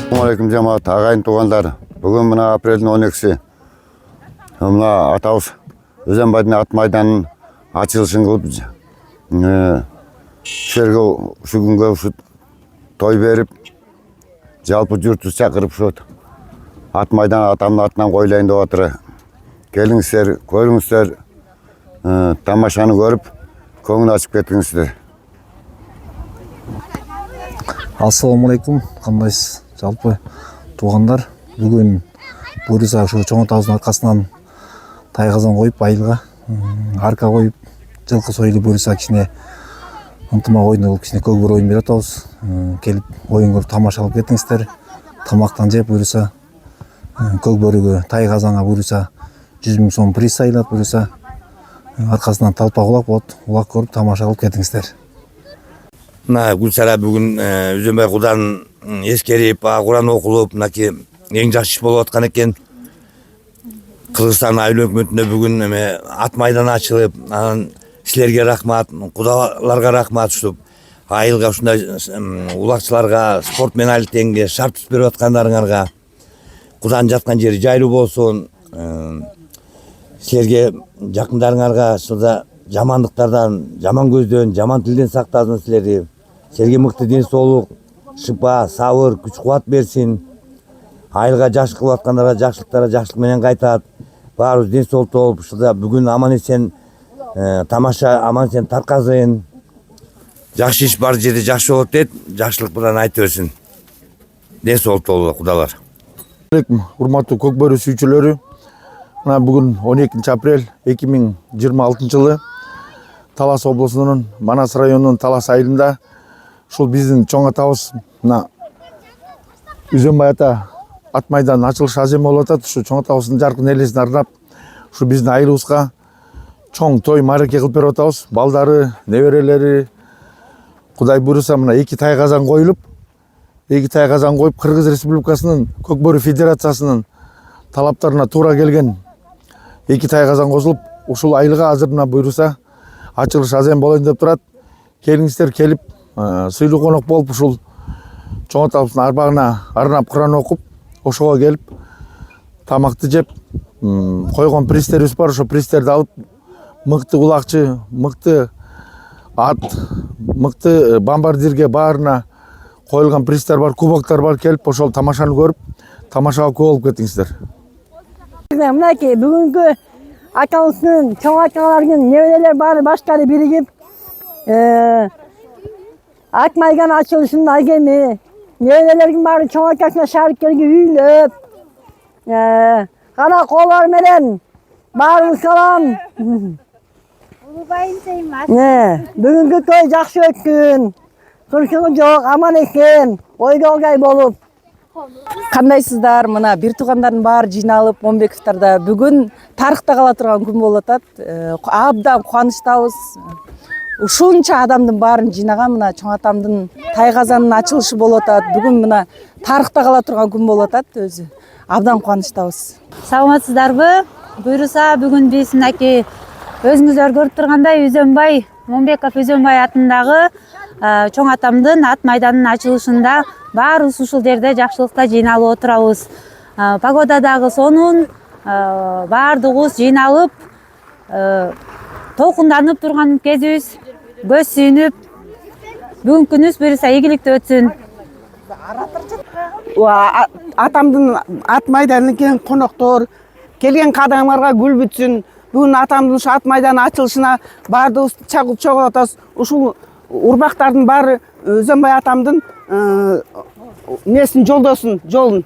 Assalamualaikum жамаат, ағайын туғандар. Бүгін мына апрельдің 12-сі. Мына атауыз Өзенбайдың ат майданын açılışын қылып, шерге күнге той беріп, жалпы жұртты шақырып ат майдан атамның атынан қойлайын деп отыр. Келіңіздер, көріңіздер, тамашаны көріп, көңіл ашып кетіңіздер. Ассалаумалейкум, қандайсыз? Жалпы туғандар, бүгін бұйырса Чоңотауыздың арқасынан тайқазан қойып, айылға арка қойып, жылқы сойылы бұйырса кішіне ынтымақ ойыны болып кішіне көгбөр ойын беріп атабыз. Келіп ойын көріп тамашалап кетіңіздер. Тамақтан жеп бұйырса көгбөрігі тайқазанға бұйырса 100 000 сом приз сайлап бұйырса арқасынан талпа құлақ болады, құлақ көріп тамашалап кетіңіздер. Гүлсара бүгін Өзенбай құдан ескеріп, Құран оқылып, ең жақсы болып отқан екен. Қырғызстан айыл өкіметінде бүгін ат майданы ашылып, сілерге рахмат, құдаларға рахмат ұшып, айылға ұшындай улақшыларға спортмен әлтенге шарт беріп отқандарыңарға, құдан жатқан жері жайлы болсын, сілерге жақындарыңарға жамандықтардан, жаман көзден, жаман тілден сақтасын сілерді. Сілерге мықты денсаулық, шипа, сабыр, күш қуат берсін. Айылға жақсылық қылып атқандарға жақсылықтарға жақсылықменен қайтады. Барымыз денсаулық болып, бүгін аман есен тамаша, аман есен тарқазайын. Жақсы іш бар жерде жақсы болып деді, жақсылық бұдан айты өсін. Денсаулық толы құдалар. Урматтуу көкбөрү сүйүүчүлөрү, бүгін 12 апрель 2026 жылы Талас облысының Манас районунун Талас айылында ушул биздин Чоңотауыз Өзенбай ата ат майдан ачылыш азем болуп атат. Ушу Чоңотауыздын жаркын элесине арнап ушу биздин айылыбызга чоң той мареке кылып берип атабыз. Балдары, неберелери, Кудай буйруса мына 2 тайказан коюлуп, 2 тайказан коюп Кыргыз Республикасынын Көкбөрү Федерациясынын талаптарына туура келген 2 тайказан косулуп, ушул айылга азыр мына буйруса ачылыш азем болоюн деп турат. Келиңиздер, келип сыйлуу конок болуп ушул Чоңотауыздын арбагына арнап Куран окуп, ошого келип тамакты жеп, койгон пристерибиз бар, ошо пристерди алып, мыкты улакчы, мыкты ат, мыкты бомбардирге баарына коюлган пристер бар, кубоктор бар, келип ошол тамашаны көрүп, тамашага күбө болуп кетиңиздер. Мынакей бүгүнкү акабыздын, чоң акалардын неберелер баары баштары биригип, ат майдан ачылышынын агеми, неберелердин баары чоң акасына шариктерге үйлөп, кара колор менен баарыңыз салам. Бүгүнкү той жакшы өткүн, кырсыгы жок, аман экен, ойдогай болуп. Кандайсыздар? Мына бир туугандардын баары жыйналып, Момбековдордо бүгүн тарыхта кала турган күн болуп атат. Абдан кубанычтабыз. Ушунча адамдын баарын жыйнаган мына чоң атамдын тайказанын ачылышы болуп атат. Бүгүн мына тарыхта кала турган күн болуп атат өзү. Абдан кубанычтабыз. Саламатсыздарбы? Буйруса бүгүн биз мынакей өзүңүздөр көрүп тургандай Өзенбай, Момбеков Өзенбай атындагы чоң атамдын ат майданынын ачылышында баарыбыз ушул жерде жакшылыкта жыйналып отурабыз. Погода дагы сонун, баардыгыбыз жыйналып, толкунданып турган кезибиз, көз сүйүнүп, бүгүнкү күнүбүз буюрса ийгиликтүү өтсүн. Атамдын ат майданына келген коноктор, келген кадамдарга гүл бүтсүн. Бүгүн атамдын ат майданы ачылышына баардыгыбыз чогулуп атабыз. Ушул урмактардын баары Өзенбай атамдын несин жолдосун, жолун.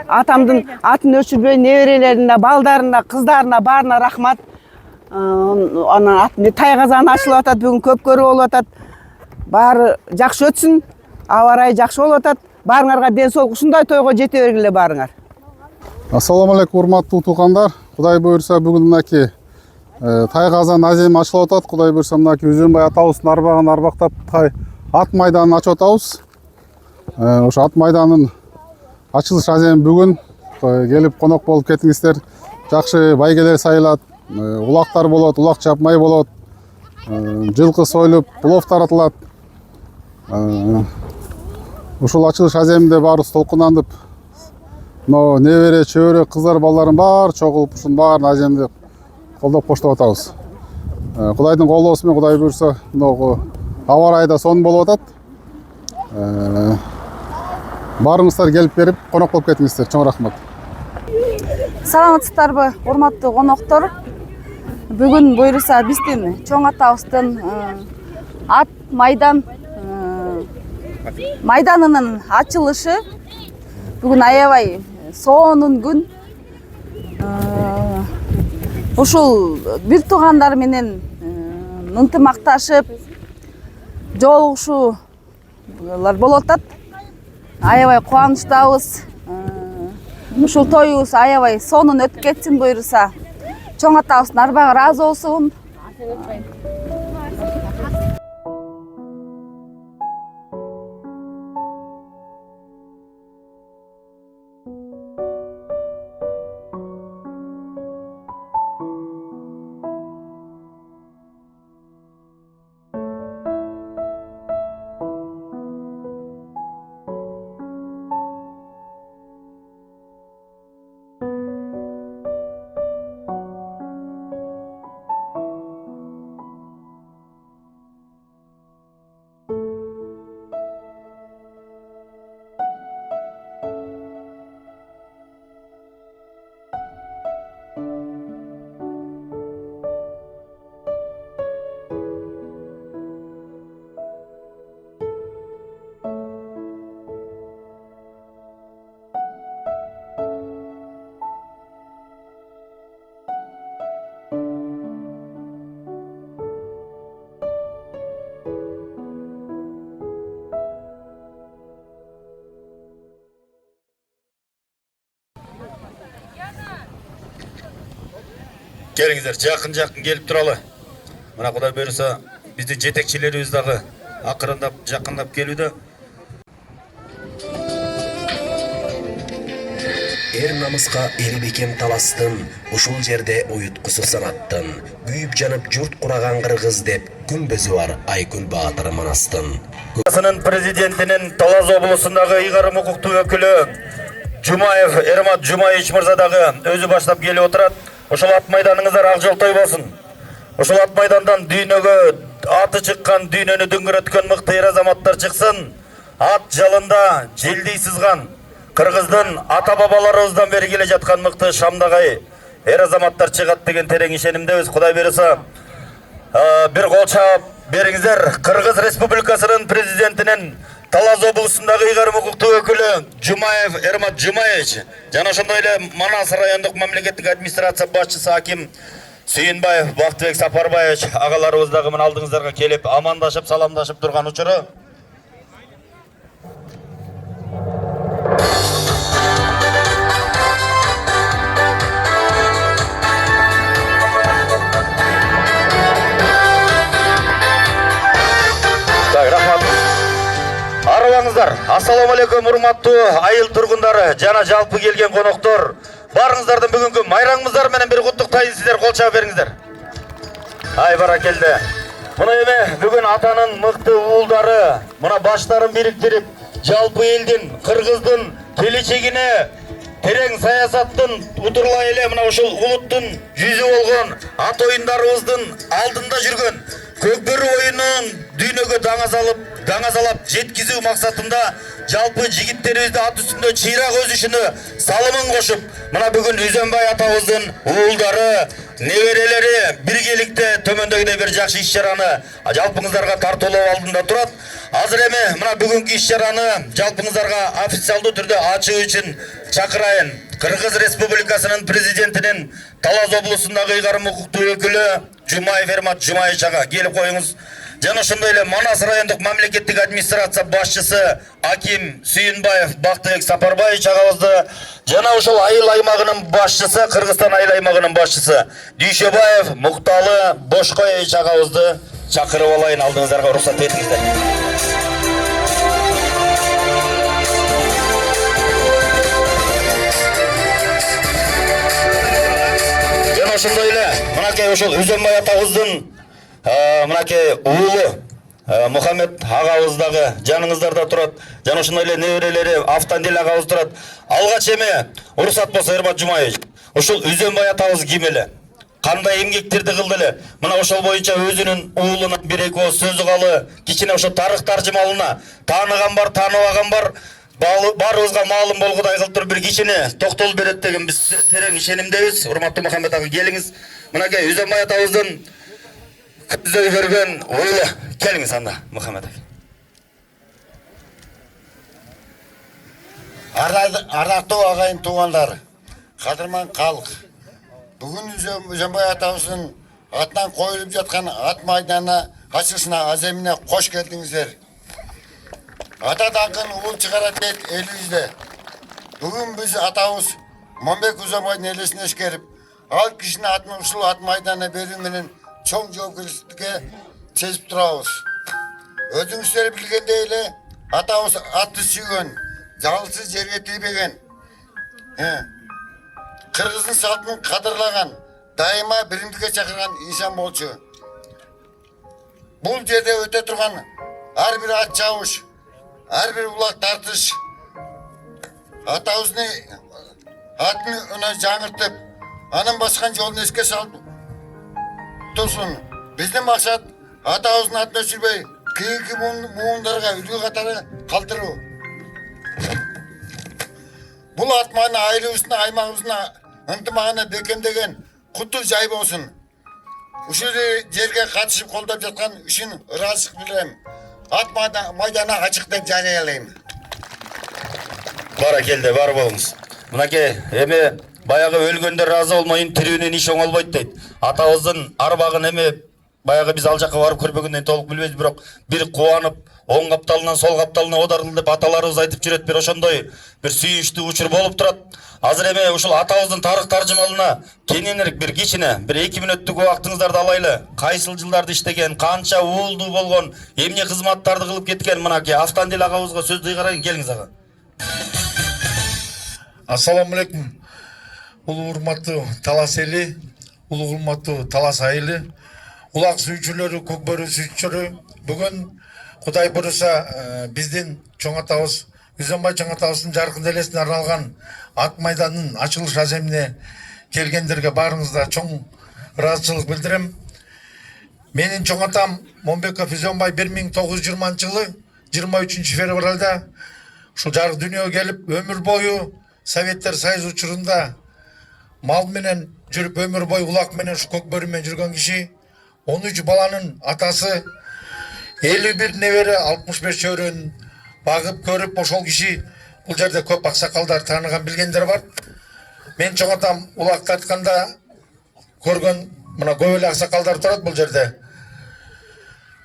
Атамдын атын өчүрбөй неберелерине, балдарына, кыздарына баарына рахмат. Анан тайказан ачылып атат, бүгүн көп көрүү болуп атат. Баары жакшы өтсүн, аба ырайы жакшы болуп атат. Баарыңарга денсаулык, ушундай тойго жете бергиле баарыңар. Ассаламу алейкум, урматтуу туугандар. Кудай буйруса бүгүн мынакей тайказан азем ачылып атат. Кудай буйруса мынакей Өзенбай атабыздын арбагын арбактап ат майданын ачып атабыз. Ошо ат майданын ачылыш азем бүгүн келип конок болуп кетиңиздер. Жакшы байгелер сайылат, улактар болот, улак чапмай болот, жылкы сойлуп, плов таратылат. Ушул ачылыш аземинде баарыбыз толкунданып мына небере чөбөрө кыздар балдардын баары чогулуп ушунун баарын ажемди колдоп коштоп атабыз. Кудайдын колдоосу менен Кудай буйрса мына аба ырайы да сонун болуп атат. Баарыңыздар келип берип конок болуп кетиңиздер. Чоң рахмат. Саламатсыздарбы, урматтуу коноктор. Бүгүн буйруса биздин чоң атабыздын ат майданынын ачылышы. Бүгүн аябай сонун күн. Ушул бир туугандар менен ынтымакташып жолугушуулар болуп атат. Аябай кубанычтабыз. Ушул тоюбуз аябай сонун өтүп кетсин буйруса. Чоң атабыздын арбагы ыраазы болсун. Келиңиздер, жакын келип туралы. Мына Кудай буйруса биздин жетекчилерибиз дагы акырындап жакындап келүүдө. Эр намыска эл бекем таластын, ушул жерде уюткусу санаттын. Күйүп жанып журт кураган кыргыз деп күнбөзү бар Айкүн Баатыр Манастын. Президентинин Талас облусундагы ыйгарым укуктуу өкүлү Жумаев Эрмат Жумаевич мырза дагы өзү баштап келип отурат. Ошол ат майданыңыздар ак жолтой болсун. Ошол ат майдандан дүйнөгө аты чыккан, дүйнөнү дүңгүрөткөн мыкты эр азаматтар чыксын. Ат жалында желдей сызган, Кыргыздын ата бабаларыбыздан бери келе жаткан мыкты шамдагай эр азаматтар чыгат деген терең ишенимдебиз. Кудай буйруса бир кол чаап бериңиздер. Кыргыз Республикасынын президентинин Талас облусундагы ыйгарым укуктуу өкүлү Жумаев Эрмат Жумаевич жана ошондой эле Манас райондук мамлекеттик администрация башчысы Аким Сүйүнбаев Бактыбек Сапарбаевич агаларыбыз дагы мына алдыңыздарга келип амандашып, саламдашып турган учуру. Арыбаңыздар. Ассаламу алейкум урматтуу айыл тургундары жана жалпы келген коноктор. Барыңыздардын бүгүнкү майраңыңыздар менен бир куттуктайын, сиздер кол чаап бериңиздер. Ай баракелде. Мына эме бүгүн атанын мыкты уулдары мына баштарын бириктирип, жалпы элдин, Кыргыздын келечегине терең саясаттын утурлай эле мына ушул улуттун жүзү болгон ат оюндарыбыздын алдында жүргөн Көкбөрү оюнун дүйнөгө даңазалап жеткизүү максатында жалпы жигиттерибизди ат үстүндө чыйрак өсүшүнө салымын кошуп, мына бүгүн Үзөнбай атабыздын уулдары, неберелери биргеликте төмөндөгүдөй бир жакшы иш-чараны жалпыңыздарга тартуулоо алдында турат. Азыр эми мына бүгүнкү иш-чараны жалпыңыздарга официалдуу түрдө ачуу үчүн чакырайын. Кыргыз Республикасынын президентинин Талас облусундагы ыйгарым укуктуу өкүлү Жумаев Эрмат Жумаевич ага келип коюңуз. Жана ошондой эле Манас райондук мамлекеттик администрация башчысы Аким Сүйүнбаев Бактыбек Сапарбаевич агабызды жана ошол айыл аймагынын башчысы, Кыргызстан айыл аймагынын башчысы Дүйшөбаев Мукталы Бошкоевич агабызды чакырып алайын, алдыңыздарга уруксат этиңиздер. Ошондой эле мынакей ошол Үзөнбай атабыздын мынакей уулу Мухаммед агабыз дагы жаныңыздарда турат. Жана ошондой эле неберелери Автандил агабыз турат. Алгач эме уруксат болсо Эрмат Жумаевич, ушул Үзөнбай атабыз ким эле? Кандай эмгектерди кылды эле? Мына ошол боюнча өзүнүн уулуна бир эки ооз сөзү калы, кичине ошо тарых таржымалына тааныган бар, тааныбаган бар, баарыбызга маалым болгудай кылып туруп бир кичине токтолуп берет деген биз терең ишенимдебиз. Урматтуу Мухаммед ага, келиңиз. Мынакей Үзөнбай атабыздын көздөй көргөн ойлы. Келиңиз анда, Мухаммед ага. Ардактуу агайын туугандар, кадырман калк. Бүгүн Үзөнбай атабыздын атынан коюлуп жаткан ат майданы ачылышына аземине кош келдиңиздер. Ата даңкын уул чыгарат дейт элибизде. Бүгүн биз атабыз Момбек Үзөнбайдын элесин эскерип, ал кишинин атын ушул ат майданына берүү менен чоң жоопкерчиликке сезип турабыз. Өзүңүздөр билгендей эле атабыз атты сүйгөн, жалсыз жерге тийбеген, кыргыздын салтын кадырлаган, дайыма биримдикке чакырган инсан болчу. Бул жерде өтө турган ар бир ат чабыш, ар бир улак тартыш атабыздын атын жаңыртып, анын баскан жолун эске салып турсун. Биздин максат атабыздын атын өчүрбөй, кийинки муундарга үлгү катары калтыруу. Бул ат майданы айылыбыздын, аймагыбыздын ынтымагына бекемдеген куттуу жай болсун. Ушул жерге катышып колдоп жаткан үчүн ыраазычылык билдирем. Ат майданы ачык деп жарыялайм. Баракелде, бар болуңуз. Мынакей эми баягы өлгөндөр ыраазы болмойын, тирүүнүн иши оңолбойт дейт. Атабыздын арбагын эми баягы биз ал жакка барып көрбөгөндөн толук билбейбиз, бирок бир кубанып, оң капталынан сол капталына оодарылды деп аталарыбыз айтып жүрөт. Бир ошондой бир сүйүнчтүү учур болуп турат. Азыр эми ушул атабыздын тарых таржымалына кененирээк бир кичине бир 2 мүнөттүк убактыңыздарды алайлы. Кайсыл жылдарды иштеген, канча уулдуу болгон, эмне кызматтарды кылып кеткен мынакей Автандил агабызга сөздү кайрайын, келиңиз ага. Ассаламу алейкум. Улуу урматтуу Талас эли, улуу урматтуу Талас айылы, улак сүйүүчүлөрү, көкбөрү сүйүүчүлөрү, бүгүн Кудай буюрса биздин чоң атабыз Үзөнбай чоң атабыздын жаркын элесине арналган ат майданынын ачылыш аземине келгендерге баарыңызга чоң ыраазычылык билдирем. Менин чоң атам Момбеков Үзөнбай 1920-жылы 23 февралда ушул жарык дүйнөгө келип, өмүр бою Советтер Союзу учурунда мал менен жүрүп, өмүр бою улак менен ушу көкбөрү менен жүргөн киши, 13 баланын атасы, 51 небере, 65 чөйрөнүн багып көрүп, ошол киши бул жерде көп аксакалдар тааныган, билгендер бар. Мен чоң атам улак тартканда көргөн мына көп эле аксакалдар турат бул жерде.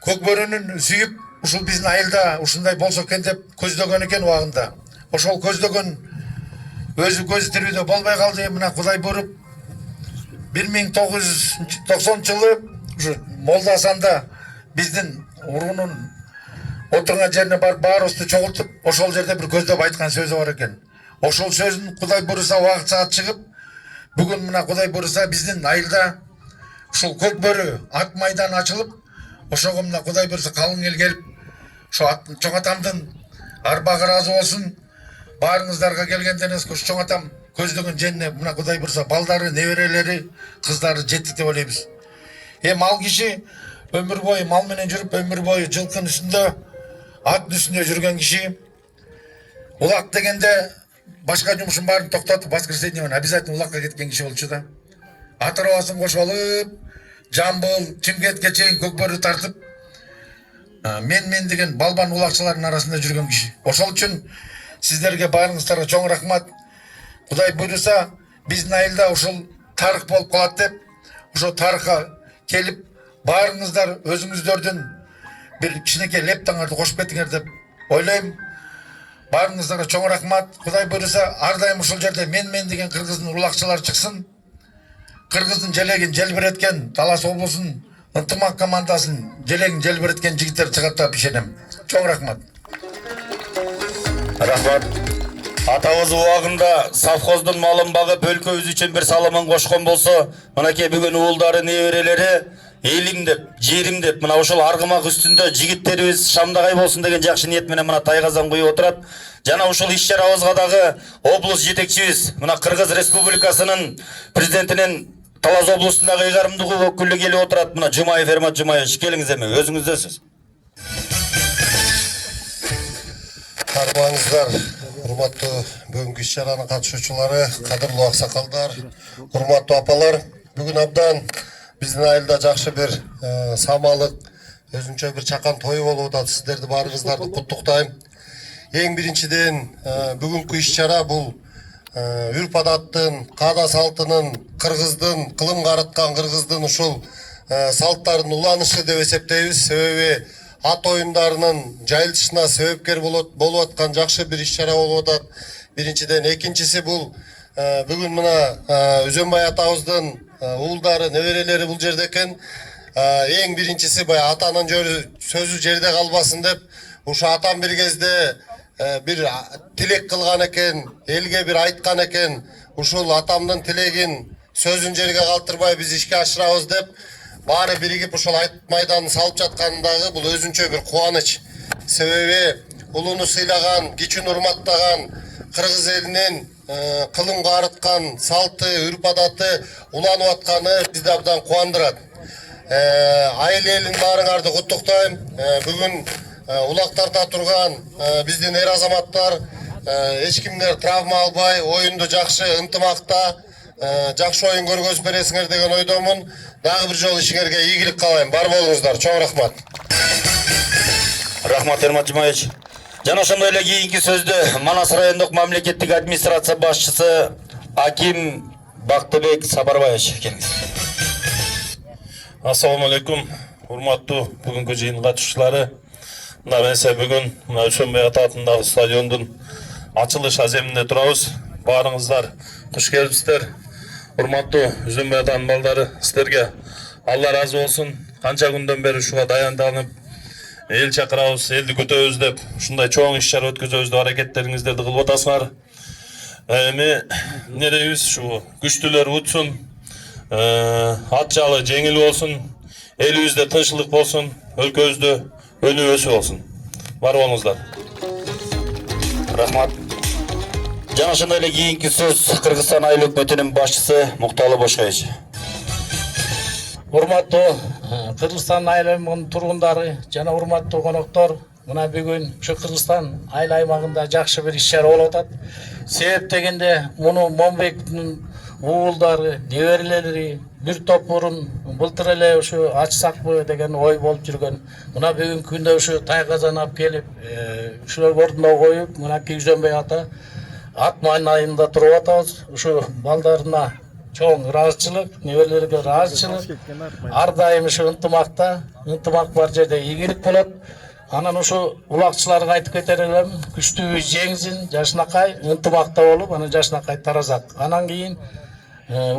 Көкбөрүнүн сүйүп, ушул биздин айылда ушундай болсо экен деп көздөгөн экен убагында. Ошол көздөгөн өзү көзү тирүүдө болбой калды. Мына Кудай буйруп 1990-жылы ушу Молда Асанда биздин уруунун отурган жерине барып баарыбызды чогултуп, ошол жерде бир көздөп айткан сөзү бар экен. Ошол сөзүн Кудай буйруса убакыт саат чыгып, бүгүн мына Кудай буйруса биздин айылда ушул көкбөрү ат майданы ачылып, ошого мына Кудай буйруса калың эл келип, ошо чоң атамдын арбагы ыраазы болсун. Баарыңыздарга келгендериңизге ушу чоң атам көздөгөн жерине мына Кудай буйруса балдары, неберелери, кыздары жеттик деп ойлойбуз. Ал киши өмүр бою мал менен жүрүп, өмүр бою жылкынын үстүндө, аттын үстүндө жүргөн киши. Улак дегенде башка жумушун баарын токтотуп, воскресенье обязательно улакка кеткен киши болчу да. Ат арбасын кошуп алып, Жамбыл, Чимкентке чейин көкбөрү тартып, мен деген балбан улакчылардын арасында жүргөн киши. Ошол үчүн сиздерге баарыңыздарга чоң рахмат. Кудай буйруса биздин айылда ушул тарых болуп калат деп, ошо тарыхка келип, баарыңыздар өзүңүздөрдүн бир кичинекей лептаңарды кошуп кетиңер деп ойлойм. Баарыңыздарга чоң рахмат. Кудай буйруса ар дайым ушул жерде мен деген кыргыздын улакчылары чыксын. Кыргыздын желегин желбиреткен, Талас облусунун ынтымак командасын желегин желбиреткен жигиттер чыгат деп ишенем. Чоң рахмат. Рахмат. Атабыз убагында совхоздун малын багып өлкөбүз үчүн бир салымын кошкон болсо, мынакей бүгүн уулдары, неберелери элим деп, жерим деп, мына ошол аргымак үстүндө жигиттерибиз шамдагай болсун деген жакшы ниет менен мына тайказан куюп отурат. Жана ушул иш-чарабызга дагы облус жетекчибиз, мына Кыргыз Республикасынын президентинин Талас облусундагы ыйгарымдуу өкүлү келип отурат. Мына Жумаев Эрмат Жумаевич, келиңиз эми, өзүңүздө сөз. Армаңыздар, урматтуу бүгүнкү иш-чаранын катышуучулары, кадырлуу аксакалдар, урматтуу апалар. Бүгүн абдан биздин айылда жакшы бир самалык, өзүнчө бир чакан той болуп атат. Сиздерди баарыңыздарды куттуктайм. Эң биринчиден бүгүнкү иш-чара бул үрп адаттын, каада салтынын, кыргыздын, кылым карыткан кыргыздын ушул салттардын уланышы деп эсептейбиз. Себеби ат оюндарынын жайылышына себепкер болуп аткан жакшы бир иш-чара болуп атат. Биринчиден, экинчиси бул бүгүн мына Үзөнбай атабыздын уулдары, неберелери бул жерде экен. Эң биринчиси баягы атанын сөзү жерде калбасын деп, ушу атам бир кезде бир тилек кылган экен, элге бир айткан экен. Ушул атамдын тилегин, сөзүн жерге калтырбай биз ишке ашырабыз деп, баары биригип ушул айт майданын салып жаткандагы бул өзүнчө бир кубаныч. Себеби улууну сыйлаган, кичүүнү урматтаган кыргыз элинин кылым карыткан салты, үрп адаты уланып атканы бизди абдан кубандырат. Айыл элин баарыңарды куттуктайм. Бүгүн улактарда турган биздин эр азаматтар эч кимдер травма албай, оюнду жакшы ынтымакта, жакшы оюн көргөзүп бересиңер деген ойдомун. Дагы бир жолу ишиңерге ийгилик каалайм. Бар болуңуздар. Чоң рахмат. Рахмат Эрмат Жумаевич. Жана ошондой эле кийинки сөздү Манас райондук мамлекеттик администрация башчысы Аким Бактыбек Сапарбаевич, келиңиз. Ассаламу алейкум, урматтуу бүгүнкү жыйын катышуучулары. Мына бүгүн мына Үзөнбай ата атындагы стадиондун ачылыш аземинде турабыз. Баарыңыздар куш келипсиздер. Урматтуу Үзөнбай атанын балдары, сиздерге Алла разы болсун. Канча күндөн бери ушуга даянданып, эл чакырабыз, элди күтөбүз деп, ушундай чоң иш-чара өткөзөбүз деп аракеттериңиздерди кылып атасыңар. Эми эмне дейбиз, ушу күчтүүлөр утсун, ат жалы жеңил болсун, элибизде тынччылык болсун, өлкөбүздө өнүү өсүү болсун. Бар болуңуздар. Рахмат. Жана ошондой эле кийинки сөз Кыргызстан айыл өкмөтүнүн башчысы Мукталы Бошкоевич. Урматтуу Кыргызстан айылынын тургундары жана урматтуу коноктор, мына бүгүн ушу Кыргызстан айыл аймагында жакшы бир иш-чара болуп атат. Себеп дегенде муну Момбектин уулдары, неберелери бир топ мурун былтыр эле ушу ачсакпы деген ой болуп жүргөн. Мына бүгүнкү күндө ушу тайказан алып келип, ушулар ордуна коюп, мынакей Үзөнбай ата ат майданында туруп атабыз. Ушу балдарына чоң ыраазычылык, неберелерге ыраазычылык. Ар дайым ушу ынтымак бар жерде ийгилик болот. Анан ушу улакчыларга айтып кетер элем, күчтүүбүз жеңсин, жашынакай ынтымакта болуп, анан жашынакай таразат. Анан кийин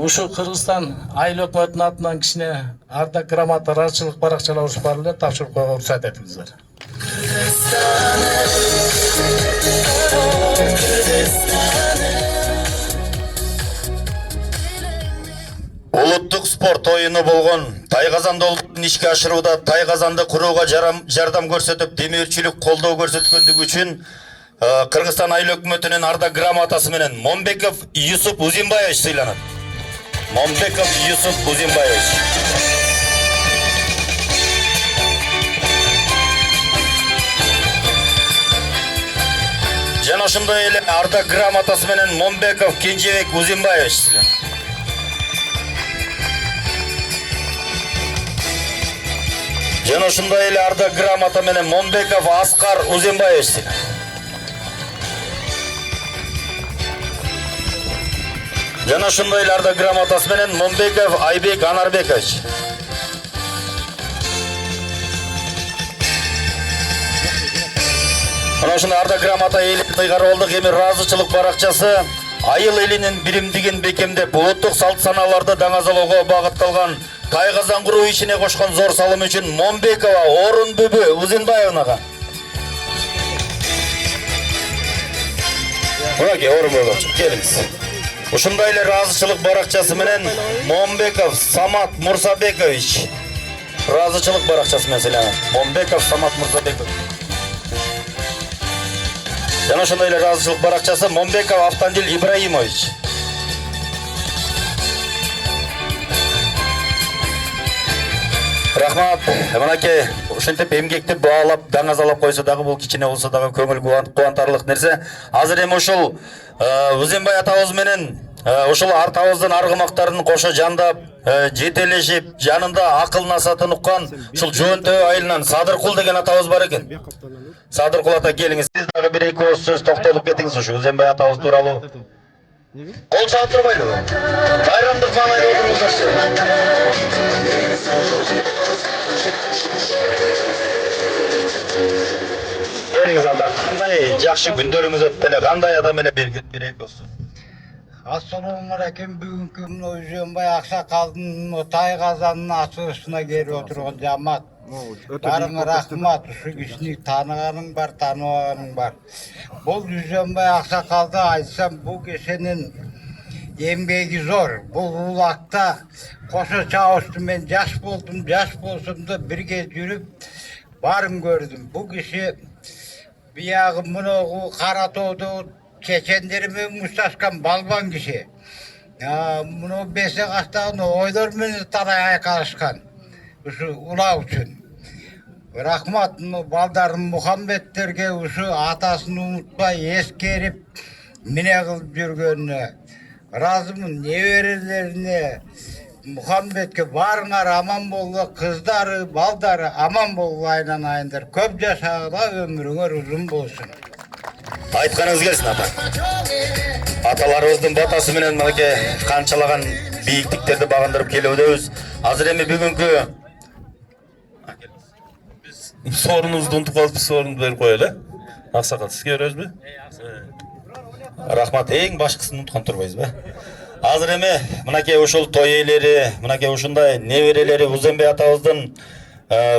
ушу Кыргызстан айыл өкмөтүнүн атынан кичине ардак грамота ыраазычылык баракчалар бар эле, тапшырып койгонго уруксат этиңиздер. Улуттук спорт оюну болгон Тайказан долбоорун ишке ашырууда Тайказанды курууга жардам көрсөтүп, демөөрчүлүк колдоо көрсөткөндүгү үчүн Кыргызстан айыл өкмөтүнүн ардак грамотасы менен Момбеков Юсуп Узимбаевич сыйланат. Момбеков Юсуп Узимбаевич. Жана ошондой эле ардак грамотасы менен Момбеков Кенжебек Узимбаевич сыйланат. Жана ошондой эле ардак грамота менен Момбеков Аскар Узимбаевич сыйланат. Жана ошондой эле ардак грамотасы менен Момбеков Айбек Анарбекович. Мына ошондой ардак грамота ээлеп ыйгарып алдык. Эми ыраазычылык баракчасы айыл элинин биримдигин бекемдеп, улуттук салт санааларды даңазалоого багытталган Тайказан куруу ишине кошкон зор салым үчүн Момбекова Орун Бүбү Узинбаевнага. Мынакей Орун Бүбү, келиңиз. Ушундай эле ыраазычылык баракчасы менен Момбеков Самат Мурсабекович Разычылык баракчасы маселени. Момбеков Самат Мырзабеков. Жана ошондой эле разычылык баракчасы Момбеков Автандил Ибраимович. Рахмат. Мынакей ушинтип эмгекти баалап, даңазалап койсо дагы бул кичине болсо дагы көңүл кубантарлык нерсе. Азыр эми ушул Өзенбай атабыз менен ушул артабыздын аргымактарын кошо жандап, жетелешип, жанында акыл насатын уккан ушул Жөөнтөө айылынан Садыркул деген атабыз бар экен. Садыркул ата, келиңиз. Сиз дагы бир эки ооз сөз токтолуп кетиңиз ушу Өзенбай атабыз тууралуу. Кол чалып турбайлыбы? Байрамдык маанайда отуруңуздарчы. Келиңиз анда. Кандай жакшы күндөрүңүз өттү эле, кандай адам эле бир эки ооз. Assalamualaikum, бүгүнкү Өзенбай аксакалдын тай казанын ачылышына келип отурган жамаат. Барыңа рахмат, ушу кишини тааныганың бар, тааныбаганың бар. Бул Өзенбай аксакалды айтсам, бул кишинин эмгеги зор. Бул улакта кошо чабышты, мен жаш болсомдо бирге жүрүп барын көрдүм. Бул киши биягы муногу Кара Тоодо чечендери менен мушташкан балбан киши. Муну бесе каштаган ойлор менен тарай айкалышкан. Ушу улаа үчүн. Рахмат балдарын Мухаммедтерге ушу атасын унутпай эскерип мине кылып жүргөнүнө. Разымын неберелерине Мухаммедке барыңар аман болду, кыздары, балдары аман болду айнанайындар. Көп жашагыла өмүрүңөр узун болсун. Айтканыңыз келсин ата. Аталарыбыздын батасы менен мынакей канчалаган бийиктиктерди багындырып келебиз. Азыр эми бүгүнкү Sorunuzdu unutup kalıp sorunu verip koyalım. Aksakal siz görüyoruz mu? Рахмат, эң башкысын унуткан турбайбыз be. Азыр эми мынакей ушул той ээлери, мынакей ушундай неберелери Өзенбай атабыздын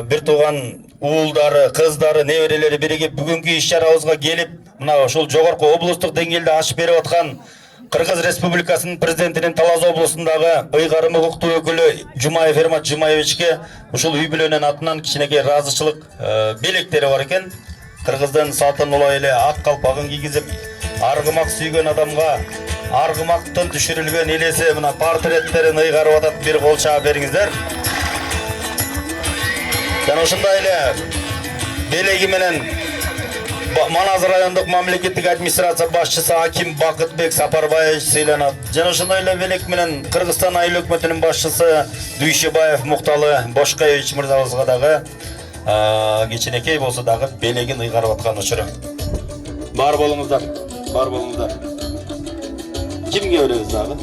бир тууган уулдары, кыздары, неберелери биригип бүгүнкү иш-чарабызга келип, мына ушул жогорку облустук деңгээлде ачып берип аткан Кыргыз Республикасынын президентинин Талас облусундагы ыйгарым укуктуу өкүлү Жумаев Эрмат Жумаевичке ушул үй бүлөнүн атынан кичинекей ыраазычылык белектери бар экен. Кыргыздын салтын улай эле ак калпагын кийгизип, аргымак сүйгөн адамга аргымактын түшүрүлгөн элеси мына портреттерин ыйгарып атат. Бир кол чаап бериңиздер. Жана ушундай эле белеги менен Маназыр райондук мамлекеттик администрация башчысы Аким Бакытбек Сапарбаевич сыйланат. Жана ошондой эле белек менен Кыргызстан айыл өкмөтүнүн башчысы Дүйшөбаев Мукталы Бошкаевич мырзабызга дагы кичинекей болсо дагы белегин ыйгарып аткан учуру. Бар болуңуздар, бар болуңуздар. Кимге беребиз дагы?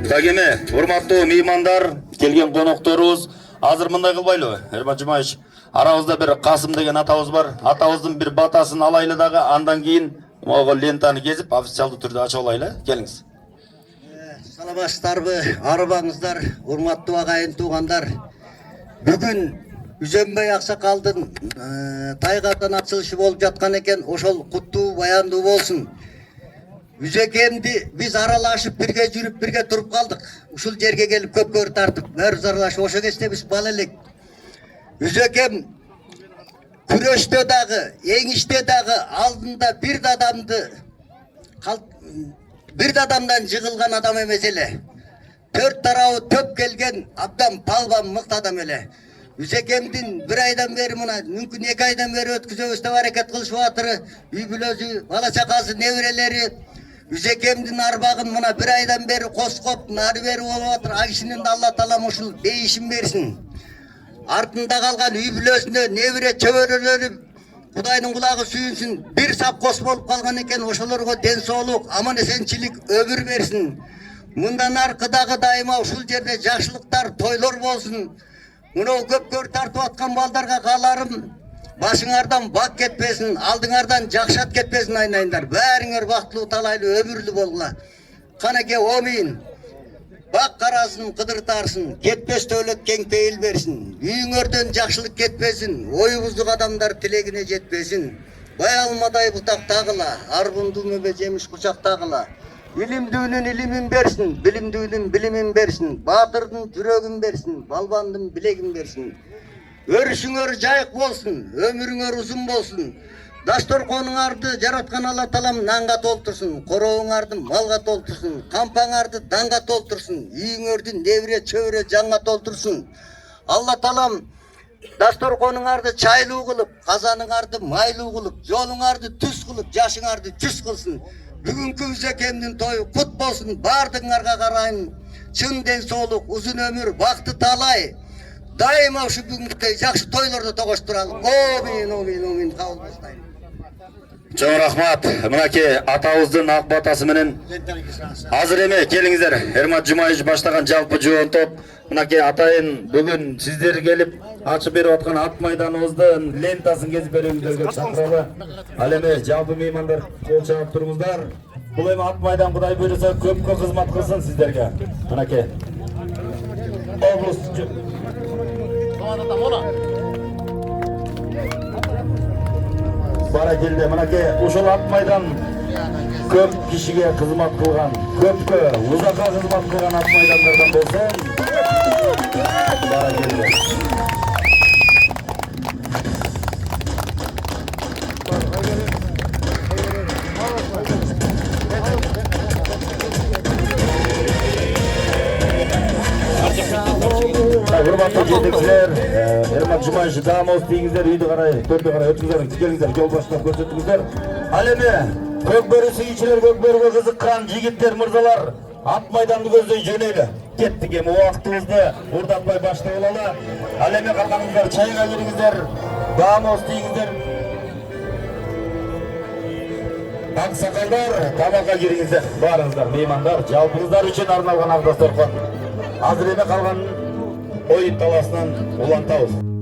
Дагеме, урматтуу меймандар, келген конокторубуз, азыр мындай кылбайлыбы? Эрмат Жумаевич, арабызда бир Касым деген атабыз бар. Атабыздын бир батасын алайлы дагы, андан кийин могу лентаны кезип, официалдуу түрдө ачып алайлы. Келиңиз. Саламатсыздарбы, арыбаңыздар, урматтуу агайын туугандар. Бүгүн Өзенбай аксакалдын тайгадан ачылышы болуп жаткан экен, ошол куттуу баяндуу болсун. Үзекемди биз аралашып бирге жүрүп бирге туруп калдык. Ушул жерге келип көпкөр тартып, бәрүбүз аралашып ошо кезде биз бала элек. Үзекем күрөштө дагы, эңиште дагы алдында бир адамдан жыгылган адам эмес эле. Төрт тарабы төп келген абдан палбан мыкты адам эле. Үзекемдин бир айдан бери мына мүмкүн 2 айдан бери өткүзөбүз деп аракет кылышып атыры. Үй бүлөсү, бала чакасы, неберелери Үзекемдин арбагын мына 1 айдан бери коскоп, нары бери болуп атыр. Кишинин да Алла таалам ушул бейишин берсин. Артында калган үй бүлөсүнө небере чөбөрөлөрү Кудайдын кулагы сүйүнсүн. Бир сапкос болуп калган экен, ошолорго ден соолук, аман эсенчилик өмүр берсин. Мындан аркыдагы дайыма ушул жерде жакшылыктар, тойлор болсун. Мына көпкөр тартып аткан балдарга кааларым, башыңардан бак кетпесин, алдыңардан жакшат кетпесин айнайындар. Бәріңер бактылуу талайлуу өмүрлүү болгула. Канеке омин. Бак карасын кыдыртарсын, кетпес дөлөт кең пейил берсин. Үйүңөрдөн жакшылык кетпесин, ою буздук адамдар тилегине жетпесин. Бай алмадай бутактагыла, арбунду мөбө жемиш кучактагыла. Илимдүүнүн илимин берсин, билимдүүнүн билимин берсин, баатырдын жүрөгүн берсин, балбандын билегин берсин. Өрүшүңөр жайык болсун, өмүрүңөр узун болсун. Дасторконуңарды жараткан Алла Таалам нанга толтурсун, короңарды малга толтурсун, кампаңарды данга толтурсун, үйүңөрдү небире чөбүрө жанга толтурсун. Алла Таалам дасторконуңарды чайлуу кылып, казаныңарды майлуу кылып, жолуңарды түз кылып, жашыңарды жүз кылсын. Бүгүнкү Үзекемдин тою кут болсун, бардыгыңарга карайын. Чын ден соолук, узун өмүр, бакты талай. Дайыма ушу бүгүнкүдөй жакшы тойлордо тогош туралы. Амин, амин, амин. Кабыл болсун. Чоң рахмат. Мынакей атабыздын ак батасы менен азыр эме келиңиздер. Эрмат Жумаевич баштаган жалпы жоон топ. Мынакей атайын бүгүн сиздер келип ачып берип аткан ат майданыбыздын лентасын кезип берүүңүздөргө чакыралы. Ал эме жалпы меймандар кол чаап туруңуздар. Бул эми ат майдан Кудай буйруса көпкө кызмат кылсын сиздерге. Мынакей. Облус бара келди. Мынакей ушул ат майдан көп кишиге кызмат кылган, көпкө узакка кызмат кылган ат майдандардан болсун. Бара келди. Урматтуу жетекчилер, Эрмат Жумаевич даамыз тийиңиздер, үйдү карай, төрдү карай өтүңүздөр, келиңиздер, жол баштап көрсөтүңүздөр. Ал эми көк бөрү сүйүүчүлөр, көк бөрүгө кызыккан жигиттер, мырзалар, ат майданды көздөй жөнөйлү. Кеттик эми убактыбызды урдатпай баштап алалы. Ал эми калганыңыздар чайга кириңиздер, даамыз тийиңиздер. Аксакалдар, тамакка кириңиздер, барыңыздар, меймандар, жалпыңыздар үчүн арналган ак дасторкон. Азыр эми калган оюн таласынан улантабыз.